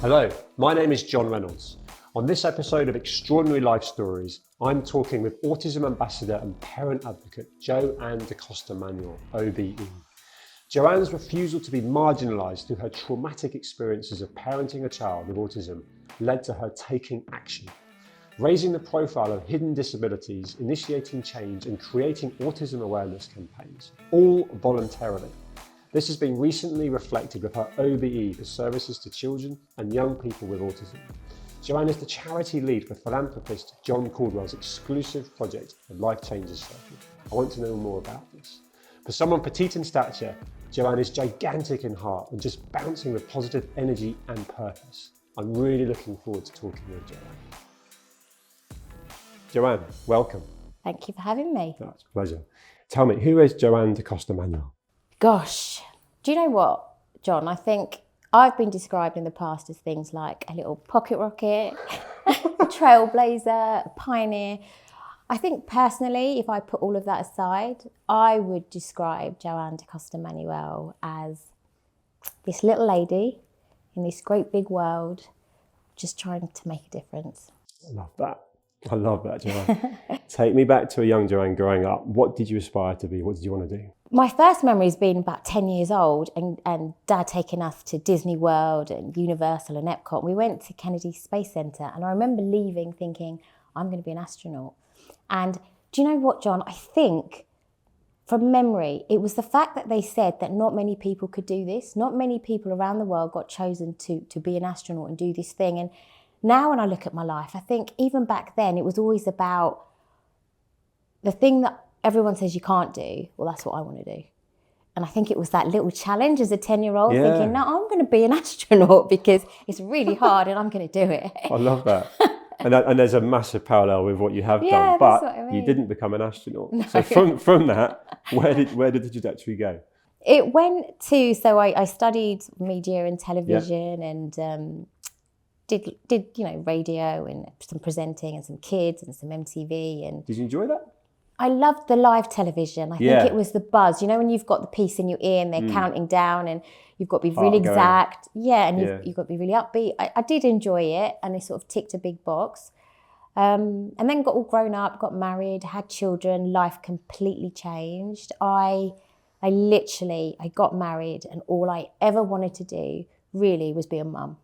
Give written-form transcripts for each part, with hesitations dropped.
Hello, my name is John Reynolds. On this episode of Extraordinary Life Stories, I'm talking with Autism Ambassador and Parent Advocate Joanne DaCosta Manuel, OBE. Joanne's refusal to be marginalised through her traumatic experiences of parenting a child with autism led to her taking action, raising the profile of hidden disabilities, initiating change and creating autism awareness campaigns, all voluntarily. This has been recently reflected with her OBE for services to children and young people with autism. Joanne is the charity lead for philanthropist John Caldwell's exclusive project, the Life Changers Circle. I want to know more about this. For someone petite in stature, Joanne is gigantic in heart and just bouncing with positive energy and purpose. I'm really looking forward to talking with Joanne. Joanne, welcome. Thank you for having me. That's a pleasure. Tell me, who is Joanne DaCosta Manuel? Gosh, do you know what, John? I think I've been described in the past as things like a little pocket rocket, a trailblazer, a pioneer. I think personally, if I put all of that aside, I would describe Joanne DaCosta Manuel as this little lady in this great big world, just trying to make a difference. I love that, Joanne. Take me back to a young Joanne growing up. What did you aspire to be? What did you want to do? My first memory has been about 10 years old and Dad taking us to Disney World and Universal and Epcot. We went to Kennedy Space Center and I remember leaving thinking, I'm going to be an astronaut. And do you know what, John? I think from memory, it was the fact that they said that not many people could do this. Not many people around the world got chosen to be an astronaut and do this thing. And now when I look at my life, I think even back then, it was always about the thing that everyone says you can't do. Well, that's what I want to do. And I think it was that little challenge as a 10-year-old thinking, no, I'm going to be an astronaut because it's really hard and I'm going to do it. I love that. And there's a massive parallel with what you have done, but what I mean. You didn't become an astronaut. No. So from that, where did the trajectory go? It went to, so I studied media and television and did radio and some presenting and some kids and some MTV. And did you enjoy that? I loved the live television. I think it was the buzz. You know, when you've got the piece in your ear and they're counting down and you've got to be really exact. Yeah, and you've got to be really upbeat. I did enjoy it and it sort of ticked a big box. And then got all grown up, got married, had children, life completely changed. I got married and all I ever wanted to do really was be a mum.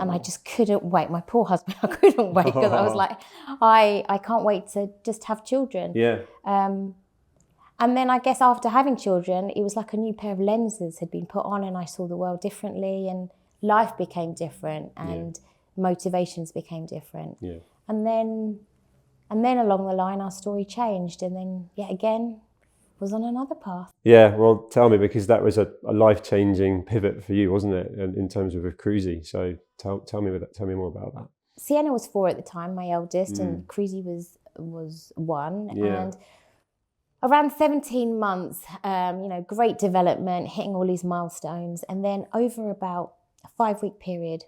And I just couldn't wait. My poor husband, I couldn't wait because I was like, I can't wait to just have children. Yeah. And then I guess after having children, it was like a new pair of lenses had been put on and I saw the world differently and life became different and motivations became different. Yeah. And then along the line, our story changed and then yet again, was on another path. Yeah, well, tell me, because that was a life-changing pivot for you, wasn't it, in terms of Cruzy? So tell me more about that. Sienna was 4 at the time, my eldest, and Cruzy was 1. Yeah. And around 17 months, great development, hitting all these milestones. And then over about a 5-week period,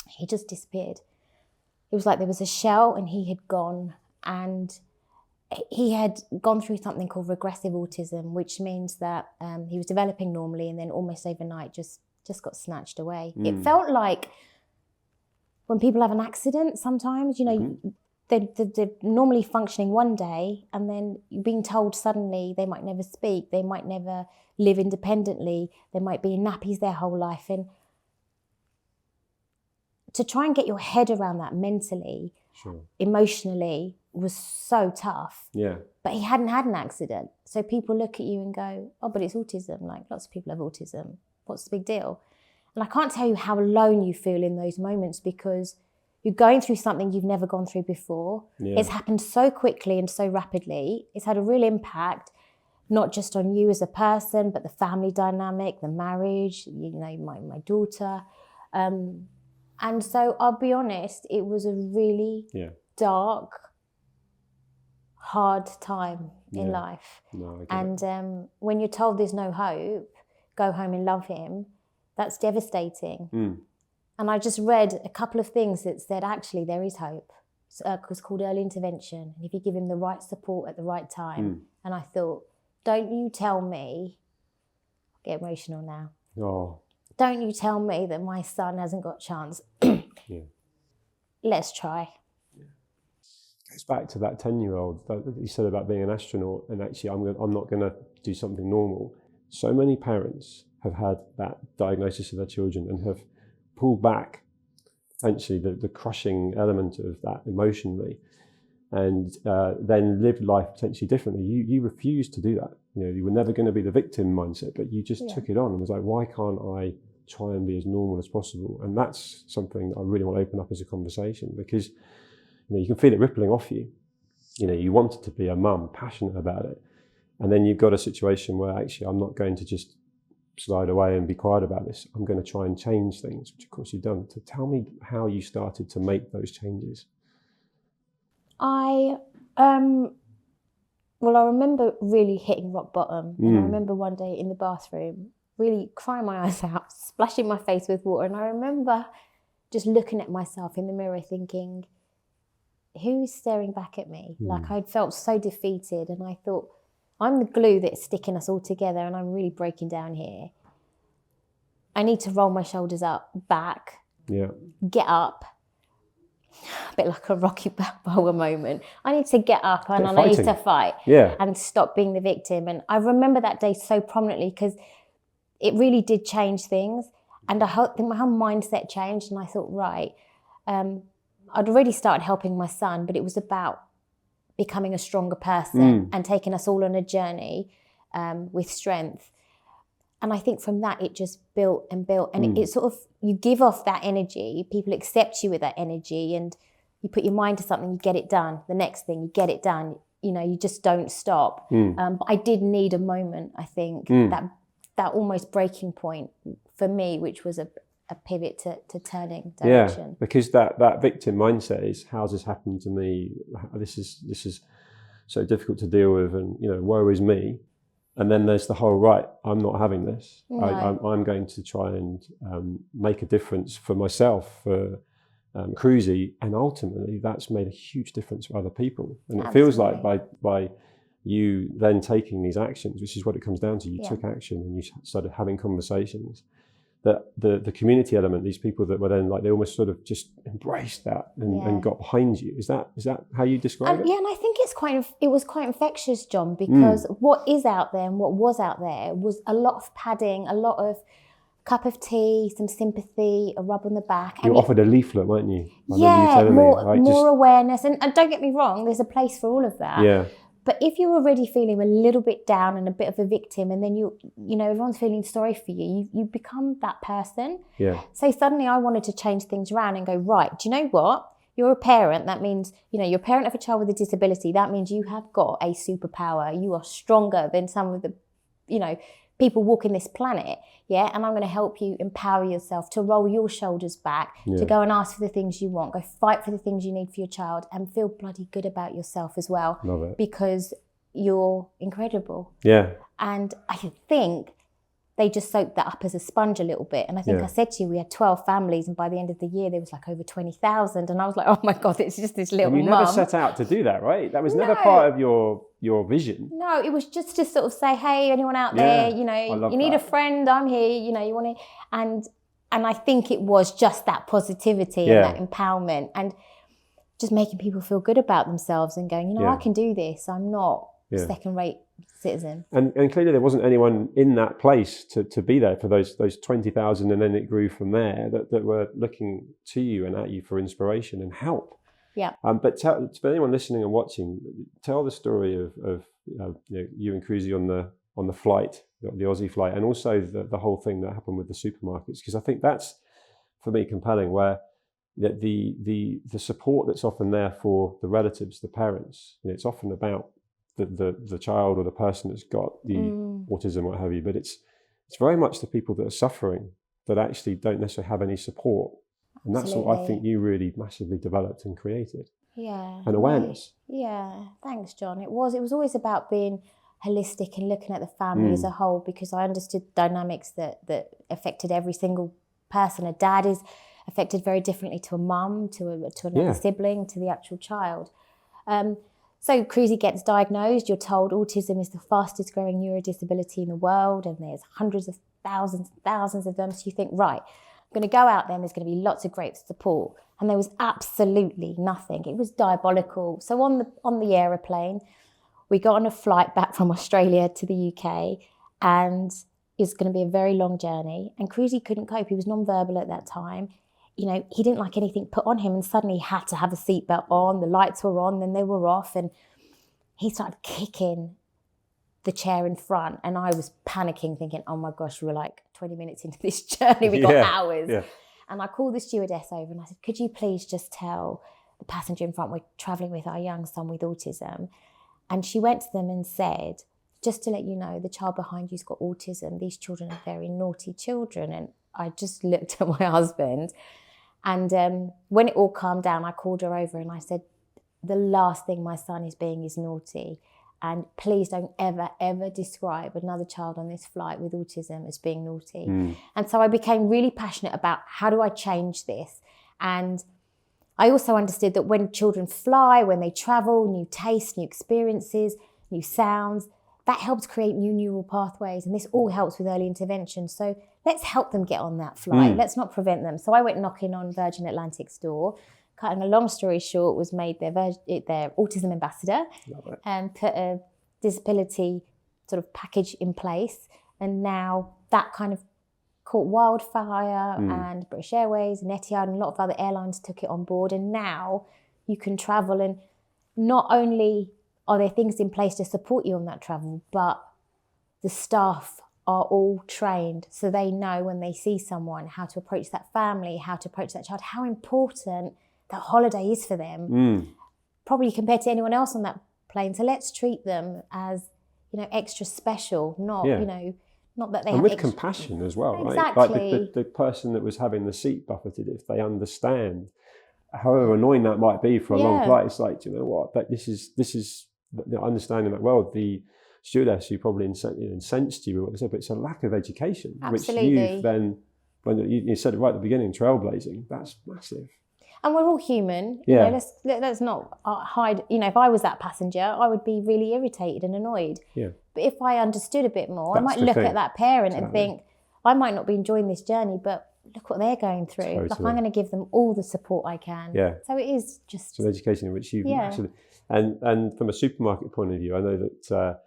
he just disappeared. It was like there was a shell and he had gone, and he had gone through something called regressive autism, which means that he was developing normally and then almost overnight just got snatched away. It felt like when people have an accident sometimes, they're normally functioning one day and then you're being told suddenly they might never speak, they might never live independently, they might be in nappies their whole life. And to try and get your head around that mentally, emotionally, was so tough. Yeah. But he hadn't had an accident. So people look at you and go, oh, but it's autism. Like lots of people have autism. What's the big deal? And I can't tell you how alone you feel in those moments because you're going through something you've never gone through before. Yeah. It's happened so quickly and so rapidly. It's had a real impact, not just on you as a person, but the family dynamic, the marriage, my daughter. And so I'll be honest, it was a really dark, hard time in life. No, and when you're told there's no hope, go home and love him, that's devastating. And I just read a couple of things that said, actually, there is hope. It's called early intervention. And if you give him the right support at the right time. And I thought, don't you tell me, I get emotional now. Oh, don't you tell me that my son hasn't got a chance. Yeah. Let's try. Goes back to that 10-year-old that you said about being an astronaut, and actually I'm not going to do something normal. So many parents have had that diagnosis of their children and have pulled back potentially the crushing element of that emotionally, and then lived life potentially differently. You refused to do that. You were never going to be the victim mindset, but you just took it on and was like, why can't I try and be as normal as possible? And that's something that I really want to open up as a conversation, because you can feel it rippling off you. You wanted to be a mum, passionate about it, and then you've got a situation where actually I'm not going to just slide away and be quiet about this. I'm going to try and change things, which of course you've done. So tell me how you started to make those changes. I remember really hitting rock bottom. And I remember one day in the bathroom, really crying my eyes out, splashing my face with water. And I remember just looking at myself in the mirror thinking, who's staring back at me? Like, I'd felt so defeated, and I thought, I'm the glue that's sticking us all together, and I'm really breaking down here. I need to roll my shoulders back, get up, a bit like a Rocky Balboa moment. I need to get up and I need to fight and stop being the victim. And I remember that day so prominently because it really did change things. And I think my whole mindset changed, and I thought, right, I'd already started helping my son, but it was about becoming a stronger person and taking us all on a journey with strength. And I think from that, it just built and built. And it sort of, you give off that energy, people accept you with that energy, and you put your mind to something, you get it done. The next thing, you get it done. You just don't stop. But I did need a moment, I think, that almost breaking point for me, which was a pivot to turning direction. Yeah, because that victim mindset is, how's this happened to me? This is so difficult to deal with, and woe is me. And then there's the whole, right, I'm not having this. No. I'm going to try and make a difference for myself, for Cruzy, and ultimately that's made a huge difference for other people. And it feels like by you then taking these actions, which is what it comes down to, you took action and you started having conversations, that the community element, these people that were then like, they almost sort of just embraced that and got behind you. Is that how you describe it? Yeah, and I think it was quite infectious, John, because what is out there and what was out there was a lot of padding, a lot of cup of tea, some sympathy, a rub on the back. You offered a leaflet, weren't you? More awareness. And don't get me wrong, there's a place for all of that. Yeah. But if you're already feeling a little bit down and a bit of a victim, and then everyone's feeling sorry for you, you become that person. Yeah. So suddenly I wanted to change things around and go, right, do you know what? You're a parent. That means, you're a parent of a child with a disability. That means you have got a superpower. You are stronger than some of the, people walking this planet. Yeah. And I'm going to help you empower yourself to roll your shoulders back, to go and ask for the things you want, go fight for the things you need for your child, and feel bloody good about yourself as well. Love it. Because you're incredible. Yeah. And I think they just soaked that up as a sponge a little bit. And I think I said to you, we had 12 families, and by the end of the year, there was like over 20,000. And I was like, oh my God, it's just this little mum. You never set out to do that, right? That was never part of your vision. No, it was just to sort of say, hey, anyone out there, you need a friend, I'm here, you want to, and I think it was just that positivity and that empowerment, and just making people feel good about themselves and going, I can do this. I'm not second-rate citizen. And clearly there wasn't anyone in that place to be there for those 20,000, and then it grew from there, that were looking to you and at you for inspiration and help. Yeah. But for anyone listening and watching, tell the story of you and Cruzy on the flight, the Aussie flight, and also the whole thing that happened with the supermarkets, because I think that's, for me, compelling, where the support that's often there for the relatives, the parents, it's often about the child or the person that's got the autism, what have you, but it's very much the people that are suffering that actually don't necessarily have any support. And that's what I think you really massively developed and created. Yeah. And awareness. Yeah. Thanks, John. It was always about being holistic and looking at the family as a whole, because I understood dynamics that affected every single person. A dad is affected very differently to a mum, to another sibling, to the actual child. So Cruzy gets diagnosed. You're told autism is the fastest growing neurodisability in the world, and there's hundreds of thousands and thousands of them. So you think, right, I'm going to go out there and there's going to be lots of great support. And there was absolutely nothing. It was diabolical. So on the aeroplane, we got on a flight back from Australia to the UK, and it's going to be a very long journey. And Cruzy couldn't cope. He was non-verbal at that time. You know, he didn't like anything put on him, and suddenly he had to have a seatbelt on. The lights were on, then they were off, and he started kicking the chair in front. And I was panicking, thinking, oh my gosh, we're like 20 minutes into this journey. We got hours. Yeah. And I called the stewardess over and I said, could you please just tell the passenger in front we're traveling with our young son with autism? And she went to them and said, just to let you know, the child behind you's got autism. These children are very naughty children. And I just looked at my husband. And when it all calmed down, I called her over and I said, the last thing my son is being is naughty. And please don't ever, ever describe another child on this flight with autism as being naughty. And so I became really passionate about how do I change this? And I also understood that when children fly, when they travel, new tastes, new experiences, new sounds, that helps create new neural pathways. And this all helps with early intervention. So let's help them get on that flight. Let's not prevent them. So I went knocking on Virgin Atlantic's door. Cutting a long story short, was made their autism ambassador and put a disability sort of package in place. And now that kind of caught wildfire, and British Airways and Etihad and a lot of other airlines took it on board. And now you can travel, and not only are there things in place to support you on that travel, but the staff are all trained, so they know when they see someone how to approach that family, how to approach that child, how important that holiday is for them, probably compared to anyone else on that plane. So let's treat them as, you know, extra special, not, you know, not that they and have with compassion as well, right? Exactly. Like the person that was having the seat buffeted, if they understand, however annoying that might be for a long flight, it's like, do you know what? That this is understanding that well. The stewardess who probably incensed you, but it's a lack of education, Absolutely. which you've then, when you said it right at the beginning, trailblazing. That's massive. And we're all human. You know, let's not hide. You know, if I was that passenger, I would be really irritated and annoyed. Yeah. But if I understood a bit more, I might look at that parent and think, I might not be enjoying this journey, but look what they're going through. Totally. Like, I'm going to give them all the support I can. Yeah. So it is just an education in which you've actually, and from a supermarket point of view, I know that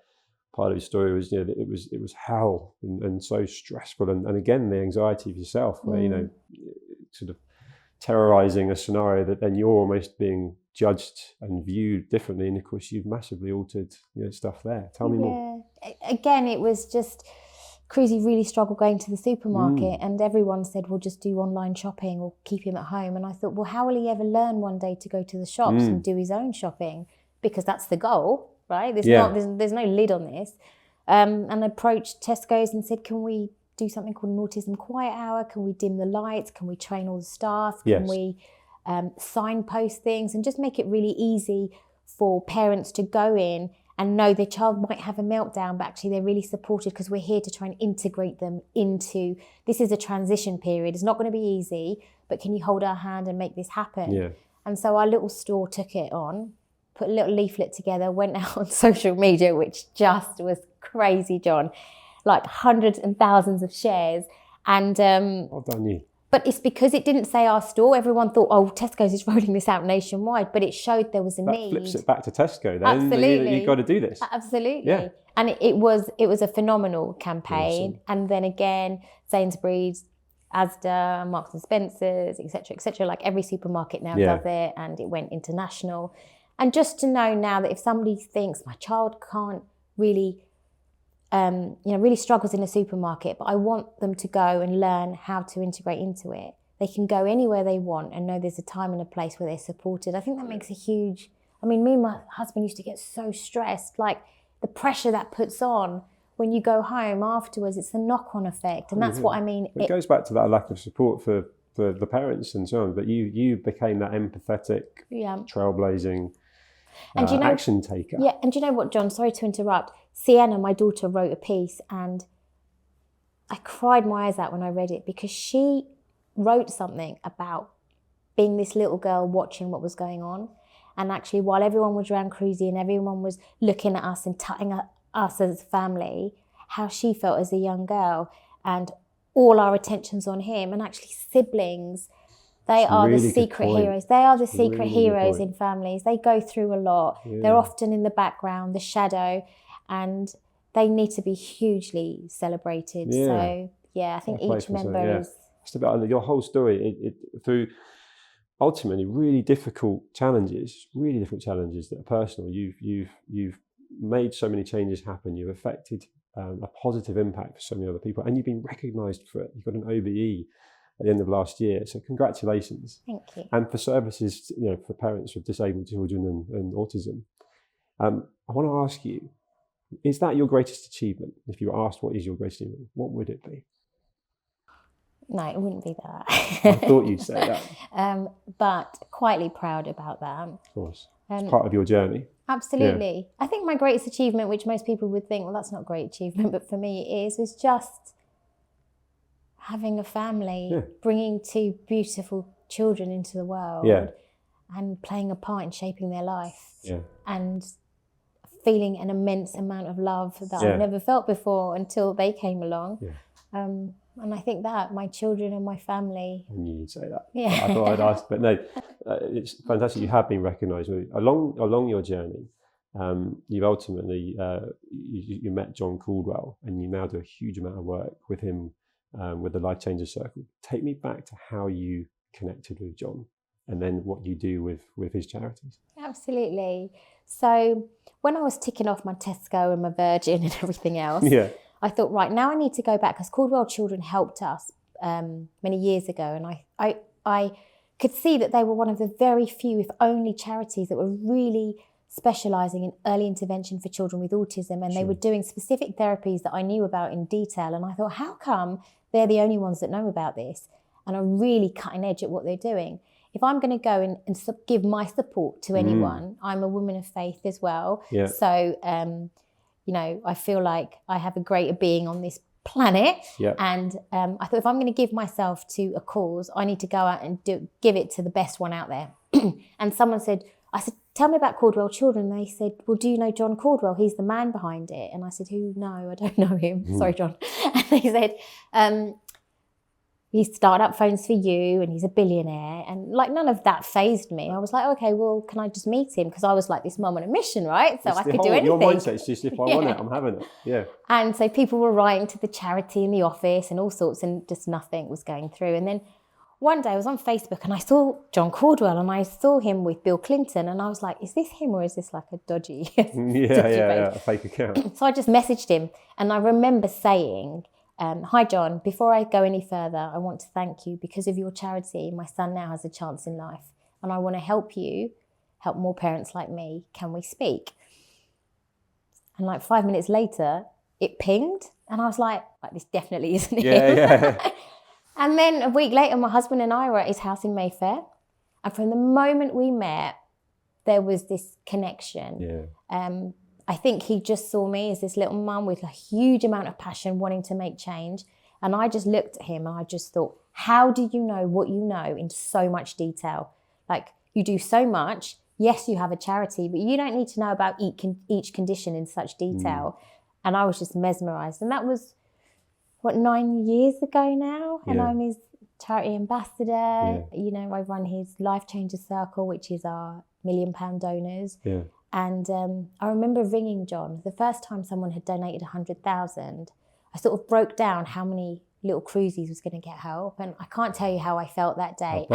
part of your story was, you know, that it was hell and so stressful, and again the anxiety of yourself, where you know, sort of terrorizing a scenario that then you're almost being judged and viewed differently, and of course you've massively altered, you know, stuff there. Tell me more. Again, it was just Cruzy really struggled going to the supermarket, and everyone said, well, just do online shopping or keep him at home. And I thought, well, how will he ever learn one day to go to the shops and do his own shopping? Because that's the goal, right? There's no lid on this. And approached Tesco's and said, can we do something called an autism quiet hour? Can we dim the lights? Can we train all the staff? Can we signpost things and just make it really easy for parents to go in and know their child might have a meltdown, but actually they're really supported because we're here to try and integrate them into, this is a transition period. It's not going to be easy, but can you hold our hand and make this happen? Yeah. And so our little store took it on, put a little leaflet together, went out on social media, which just was crazy, John. Like hundreds and thousands of shares. And well done you. But it's because it didn't say our store. Everyone thought, oh, Tesco's is rolling this out nationwide, but it showed there was a need. Flips it back to Tesco then. Absolutely. You've got to do this. Absolutely. Yeah. And it was a phenomenal campaign. Awesome. And then again, Sainsbury's, Asda, Marks and Spencer's, et cetera, like every supermarket now does it, and it went international. And just to know now that if somebody thinks my child can't really really struggles in a supermarket, but I want them to go and learn how to integrate into it. They can go anywhere they want and know there's a time and a place where they're supported. I think that makes a huge, me and my husband used to get so stressed, like the pressure that puts on when you go home afterwards, it's a knock-on effect. And that's what I mean. It goes back to that lack of support for the parents and so on, but you became that empathetic, trailblazing and action taker. Yeah, and do you know what, John? Sorry to interrupt. Sienna, my daughter, wrote a piece and I cried my eyes out when I read it because she wrote something about being this little girl watching what was going on. And actually, while everyone was around Cruzy and everyone was looking at us and tutting us as a family, how she felt as a young girl. and all our attention's on him. And actually siblings, they are the secret heroes. They are the secret heroes in families. They go through a lot. Yeah. They're often in the background, the shadow, and they need to be hugely celebrated. Yeah. So yeah, I think each member is... Just about your whole story, through ultimately really difficult challenges that are personal. You've made so many changes happen. You've affected a positive impact for so many other people, and you've been recognised for it. You've got an OBE at the end of last year, so congratulations. Thank you. And for services, for parents with disabled children and autism, I want to ask you: is that your greatest achievement? If you were asked what is your greatest achievement, what would it be? No, it wouldn't be that. I thought you'd say that. But quietly proud about that. Of course. It's part of your journey. Absolutely. Yeah. I think my greatest achievement, which most people would think, well, that's not a great achievement, but for me it is just having a family, bringing 2 beautiful children into the world, and playing a part in shaping their life, and feeling an immense amount of love that I've never felt before until they came along. And I think that my children and my family. I knew you'd say that. Yeah. I thought I'd ask, but no, it's fantastic. You have been recognised along your journey. You've ultimately you met John Caldwell, and you now do a huge amount of work with him with the Life Changers Circle. Take me back to how you connected with John, and then what you do with his charities. Absolutely. So when I was ticking off my Tesco and my Virgin and everything else. I thought, right, now I need to go back, because Caldwell Children helped us many years ago, and I could see that they were one of the very few, if only, charities that were really specialising in early intervention for children with autism, and they were doing specific therapies that I knew about in detail, and I thought, how come they're the only ones that know about this and are really cutting edge at what they're doing? If I'm going to go and give my support to anyone, I'm a woman of faith as well, so I feel like I have a greater being on this planet. And I thought, if I'm going to give myself to a cause, I need to go out and give it to the best one out there. And I said, tell me about Caldwell Children. And they said, well, do you know John Caldwell? He's the man behind it. And I said, who? No, I don't know him. Sorry, John. And they said, he started up Phones for You, and he's a billionaire. And none of that fazed me. I was like, okay, well, can I just meet him? Because I was like this mum on a mission, right? So I could do anything. Your mindset's just, if I want it, I'm having it. Yeah. And so people were writing to the charity in the office and all sorts, and just nothing was going through. And then one day I was on Facebook and I saw John Caldwell, and I saw him with Bill Clinton, and I was like, is this him, or is this like a dodgy a fake account? So I just messaged him, and I remember saying, hi John, before I go any further, I want to thank you. Because of your charity, my son now has a chance in life, and I want to help you help more parents like me. Can we speak? And 5 minutes later, it pinged, and I was like this definitely isn't him. And then a week later, my husband and I were at his house in Mayfair, and from the moment we met, there was this connection. I think he just saw me as this little mum with a huge amount of passion, wanting to make change. And I just looked at him and I just thought, how do you know what you know in so much detail? You do so much. Yes, you have a charity, but you don't need to know about each condition in such detail. And I was just mesmerised. And that was, 9 years ago now? And I'm his charity ambassador. I run his Life Changers Circle, which is our £1 million donors. And I remember ringing John. The first time someone had donated 100,000, I sort of broke down how many little cruises was going to get help. And I can't tell you how I felt that day.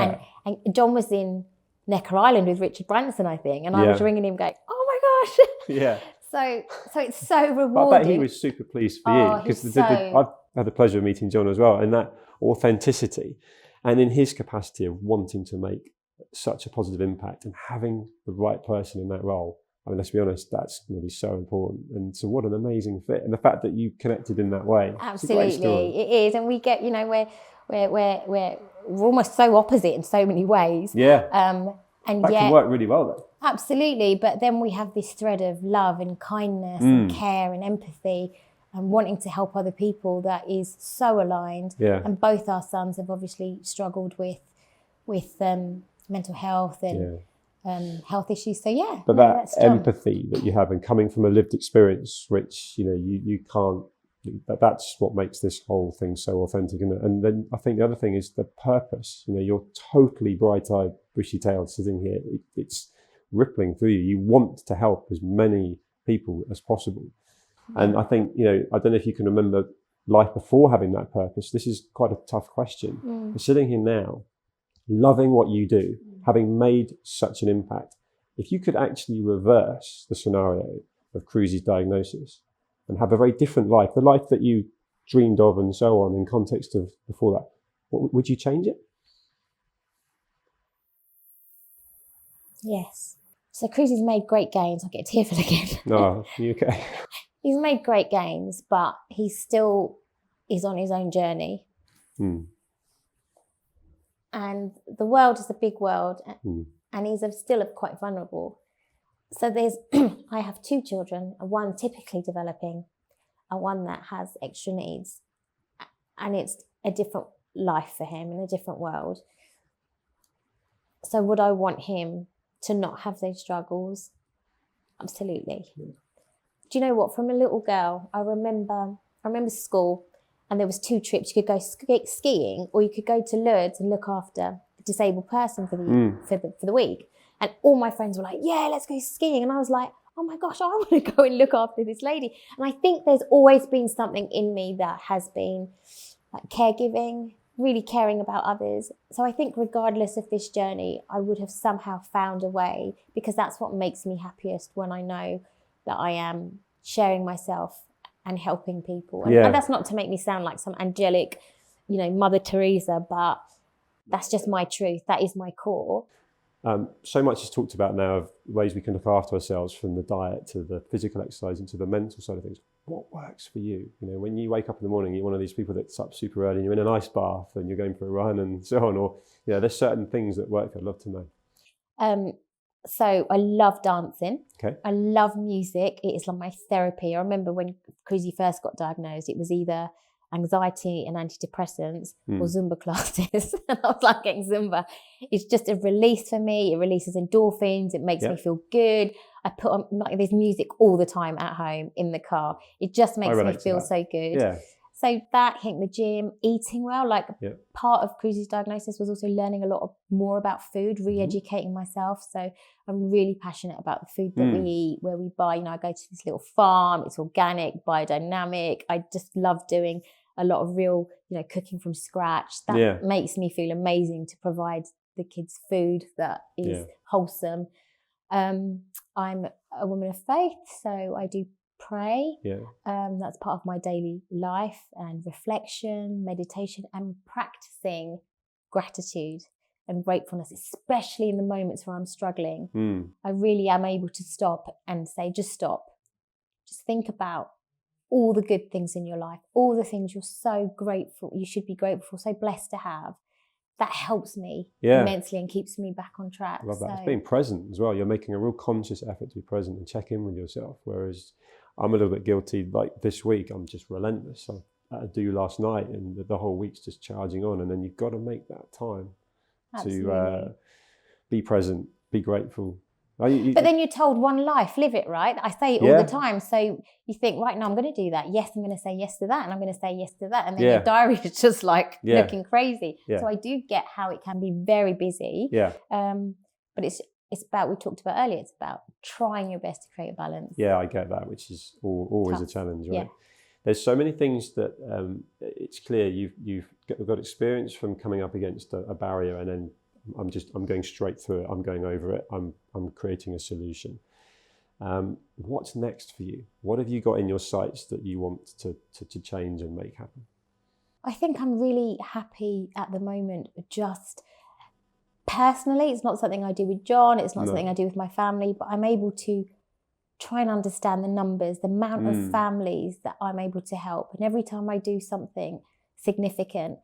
And John was in Necker Island with Richard Branson, I think. And I was ringing him going, oh my gosh. So it's so rewarding. But I bet he was super pleased for you. Because I've had the pleasure of meeting John as well. And that authenticity, and in his capacity of wanting to make such a positive impact and having the right person in that role. I mean, let's be honest, that's going to be so important. And so what an amazing fit. And the fact that you connected in that way. Absolutely, it is. And we get, we're almost so opposite in so many ways. And that can work really well though. Absolutely. But then we have this thread of love and kindness and care and empathy and wanting to help other people that is so aligned. And both our sons have obviously struggled with mental health and health issues. So but that empathy that you have, and coming from a lived experience, which you can't That's what makes this whole thing so authentic, isn't it? And then I think the other thing is the purpose. You're totally bright-eyed, bushy-tailed sitting here. It's rippling through you. You want to help as many people as possible. And I think, I don't know if you can remember life before having that purpose. This is quite a tough question. You're sitting here now, loving what you do, having made such an impact. If you could actually reverse the scenario of Cruzy's diagnosis and have a very different life, the life that you dreamed of and so on in context of before that, would you change it? Yes. So Cruzy's made great gains. I get tearful again. No, you okay? He's made great gains, but he still is on his own journey. And the world is a big world, and he's still quite vulnerable. So I have 2 children, one typically developing and one that has extra needs. And it's a different life for him in a different world. So would I want him to not have those struggles? Absolutely. Yeah. Do you know what? From a little girl, I remember school, and there was 2 trips. You could go skiing, or you could go to Lourdes and look after a disabled person for the week. And all my friends were like, yeah, let's go skiing. And I was like, oh my gosh, I want to go and look after this lady. And I think there's always been something in me that has been like caregiving, really caring about others. So I think regardless of this journey, I would have somehow found a way, because that's what makes me happiest, when I know that I am sharing myself and helping people. And that's not to make me sound like some angelic, Mother Teresa, but that's just my truth. That is my core. So much is talked about now of ways we can look after ourselves, from the diet to the physical exercise and to the mental side of things. What works for you? When you wake up in the morning, you're one of these people that's up super early and you're in an ice bath and you're going for a run and so on, or there's certain things that work. I'd love to know. So I love dancing. Okay. I love music. It is like my therapy. I remember when Cruzy first got diagnosed, it was either anxiety and antidepressants or Zumba classes. And I was like, getting Zumba. It's just a release for me. It releases endorphins. It makes me feel good. I put on there's music all the time at home, in the car. It just makes me feel so good. Yeah. So that, hitting the gym, eating well, part of Cruzy's diagnosis was also learning a lot more about food, re-educating myself. So I'm really passionate about the food that we eat, where we buy. I go to this little farm. It's organic, biodynamic. I just love doing a lot of real, cooking from scratch. That makes me feel amazing, to provide the kids food that is wholesome. I'm a woman of faith, so I do pray. That's part of my daily life, and reflection, meditation, and practicing gratitude and gratefulness, especially in the moments where I'm struggling. I really am able to stop and say, just stop. Just think about all the good things in your life, all the things you're so grateful, you should be grateful for, so blessed to have. That helps me immensely and keeps me back on track. I love that. It's being present as well. You're making a real conscious effort to be present and check in with yourself. Whereas I'm a little bit guilty. Like this week, I'm just relentless. I had a do last night, and the whole week's just charging on. And then you've got to make that time to be present, be grateful. But then you're told one life, live it, right? I say it all the time. So you think, right now I'm going to do that. Yes, I'm going to say yes to that, and I'm going to say yes to that. And then your diary is just looking crazy. Yeah. So I do get how it can be very busy. Yeah. But it's about, we talked about earlier, it's about trying your best to create a balance. Yeah, I get that, which is always a challenge, right? Yeah. There's so many things that it's clear you've got experience from coming up against a barrier, and then I'm going straight through it. I'm going over it. I'm creating a solution. What's next for you? What have you got in your sights that you want to change and make happen? I think I'm really happy at the moment. Just personally, it's not something I do with John. It's not something I do with my family, but I'm able to try and understand the numbers, the amount of families that I'm able to help. And every time I do something significant,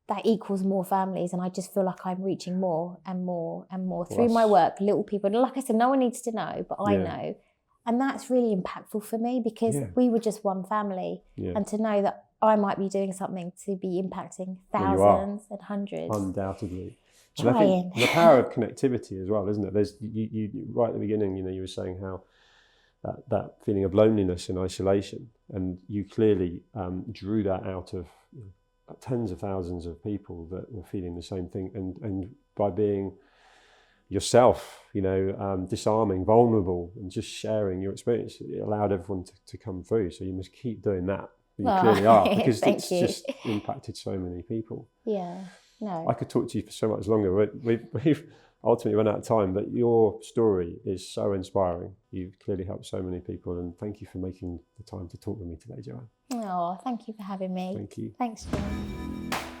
that equals more families, and I just feel like I'm reaching more and more and more through my work, little people. And like I said, no one needs to know, but I know. And that's really impactful for me, because we were just one family. And to know that I might be doing something to be impacting thousands and hundreds. Undoubtedly. And I think the power of connectivity as well, isn't it? There's you right at the beginning, you were saying how that feeling of loneliness and isolation. And you clearly drew that out of tens of thousands of people that were feeling the same thing. And by being yourself, disarming, vulnerable, and just sharing your experience, it allowed everyone to come through. So you must keep doing that. You clearly are, because it's just impacted so many people. Yeah, no. I could talk to you for so much longer. We've ultimately run out of time, but your story is so inspiring. You've clearly helped so many people, and thank you for making the time to talk with me today, Joanne. Oh, thank you for having me. Thank you. Thanks, John.